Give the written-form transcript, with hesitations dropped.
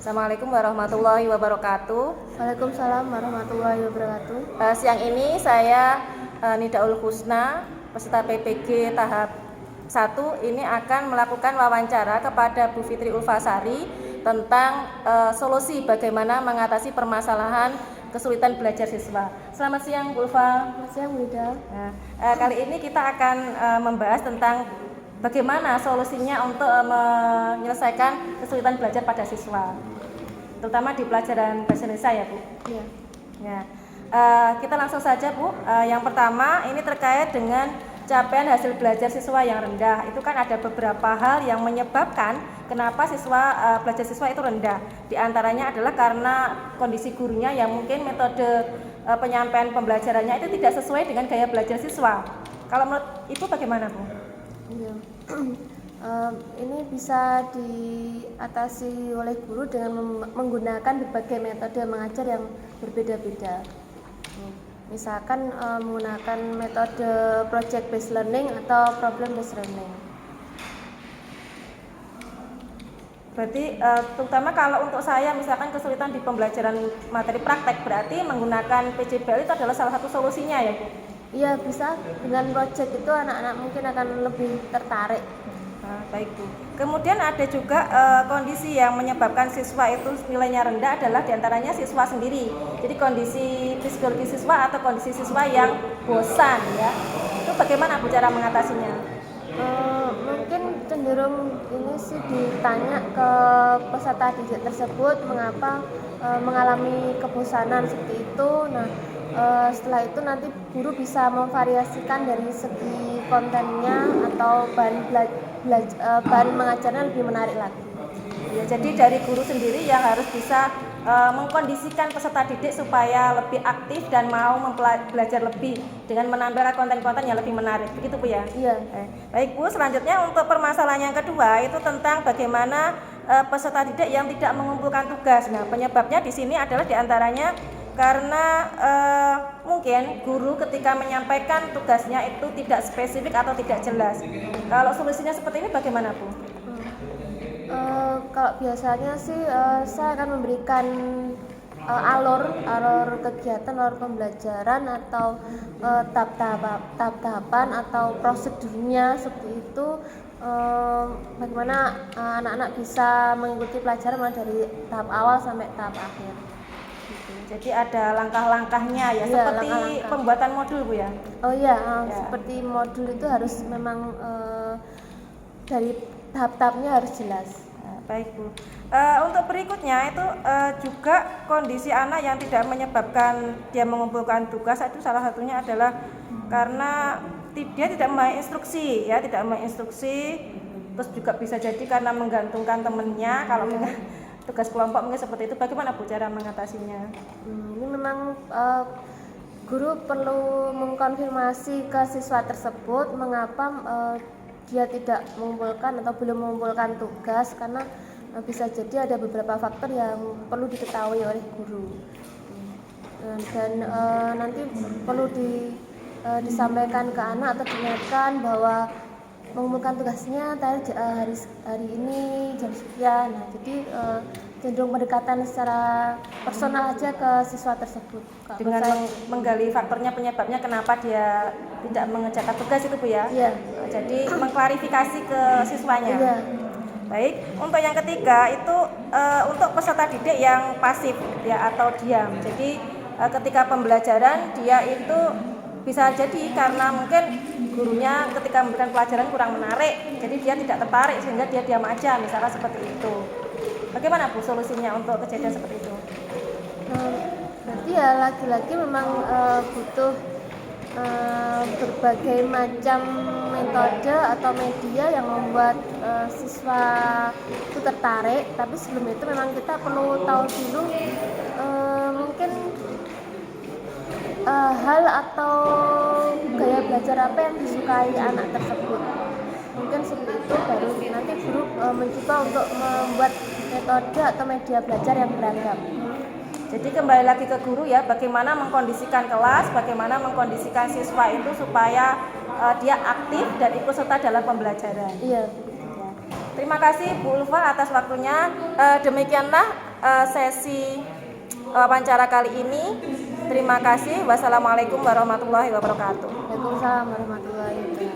Assalamualaikum warahmatullahi wabarakatuh. Waalaikumsalam warahmatullahi wabarakatuh. Siang ini saya Nidaul Husna, peserta PPG tahap 1 ini akan melakukan wawancara kepada Bu Fitri Ulfasari tentang solusi bagaimana mengatasi permasalahan kesulitan belajar siswa. Selamat siang Bu Ulfa. Selamat siang Bu Ida. Kali ini kita akan membahas tentang bagaimana solusinya untuk menyelesaikan kesulitan belajar pada siswa, terutama di pelajaran bahasa Indonesia ya Bu. Iya. Ya, kita langsung saja Bu. Yang pertama ini terkait dengan capaian hasil belajar siswa yang rendah. Itu kan ada beberapa hal yang menyebabkan kenapa belajar siswa itu rendah. Di antaranya adalah karena kondisi gurunya yang mungkin metode penyampaian pembelajarannya itu tidak sesuai dengan gaya belajar siswa. Kalau menurut Ibu bagaimana Bu? Iya. Ini bisa diatasi oleh guru dengan menggunakan berbagai metode mengajar yang berbeda-beda. Misalkan menggunakan metode project based learning atau problem based learning. Berarti terutama kalau untuk saya misalkan kesulitan di pembelajaran materi praktek, berarti menggunakan PJBL itu adalah salah satu solusinya ya Bu? Iya, bisa. Dengan project itu anak-anak mungkin akan lebih tertarik. Baik Bu. Kemudian ada juga kondisi yang menyebabkan siswa itu nilainya rendah adalah diantaranya siswa sendiri. Jadi kondisi psikologi siswa atau kondisi siswa yang bosan ya. Itu bagaimana Bu cara mengatasinya? Mungkin cenderung ini sih ditanya ke peserta didik tersebut mengapa mengalami kebosanan seperti itu. Nah, setelah itu nanti guru bisa memvariasikan dari segi kontennya atau bahan mengajarnya lebih menarik lagi. Ya, jadi dari guru sendiri yang harus bisa mengkondisikan peserta didik supaya lebih aktif dan mau belajar lebih dengan menambahkan konten-konten yang lebih menarik. Begitu Bu ya? Iya. Baik Bu, selanjutnya untuk permasalahan yang kedua itu tentang bagaimana peserta didik yang tidak mengumpulkan tugas. Nah, penyebabnya di sini adalah diantaranya karena mungkin guru ketika menyampaikan tugasnya itu tidak spesifik atau tidak jelas. Kalau solusinya seperti ini bagaimana Bu? Kalau biasanya sih saya akan memberikan alur kegiatan, alur pembelajaran atau tahap-tahapan atau prosedurnya seperti itu. Bagaimana anak-anak bisa mengikuti pelajaran mulai dari tahap awal sampai tahap akhir. Jadi ada langkah-langkahnya ya, seperti langkah-langkah. pembuatan modul Bu ya? Oh iya, seperti modul itu harus memang dari tahap-tahapnya harus jelas. Baik Bu. Untuk berikutnya itu juga kondisi anak yang tidak menyebabkan dia mengumpulkan tugas itu salah satunya adalah karena dia tidak memahami instruksi ya, terus juga bisa jadi karena menggantungkan temennya kalau dengan tugas kelompok mungkin seperti itu. Bagaimana Bu cara mengatasinya? Ini memang guru perlu mengkonfirmasi ke siswa tersebut mengapa dia tidak mengumpulkan atau belum mengumpulkan tugas, karena bisa jadi ada beberapa faktor yang perlu diketahui oleh guru dan nanti perlu disampaikan ke anak atau diingatkan bahwa mengumpulkan tugasnya hari ini jam sekian. Nah, jadi cenderung pendekatan secara personal aja ke siswa tersebut dengan menggali faktornya, penyebabnya kenapa dia tidak mengerjakan tugas itu Bu ya? Iya. Jadi mengklarifikasi ke siswanya. Iya. Baik, untuk yang ketiga itu untuk peserta didik yang pasif ya atau diam. Jadi ketika pembelajaran dia itu bisa jadi karena mungkin gurunya ketika memberikan pelajaran kurang menarik, jadi dia tidak tertarik sehingga dia diam aja, misalnya seperti itu. Bagaimana Bu solusinya untuk kejadian seperti itu? Berarti ya lagi-lagi memang butuh berbagai macam metode atau media yang membuat siswa itu tertarik. Tapi sebelum itu memang kita perlu tahu dulu mungkin hal atau gaya belajar apa yang disukai anak tersebut. Mungkin seperti itu baru nanti guru mencoba untuk membuat metode atau media belajar yang beragam. Jadi kembali lagi ke guru ya, bagaimana mengkondisikan kelas, bagaimana mengkondisikan siswa itu supaya dia aktif dan ikut serta dalam pembelajaran. Iya. Terima kasih Bu Ulfa atas waktunya. Demikianlah sesi wawancara kali ini. Terima kasih. Wassalamualaikum warahmatullahi wabarakatuh. Waalaikumsalam warahmatullahi wabarakatuh.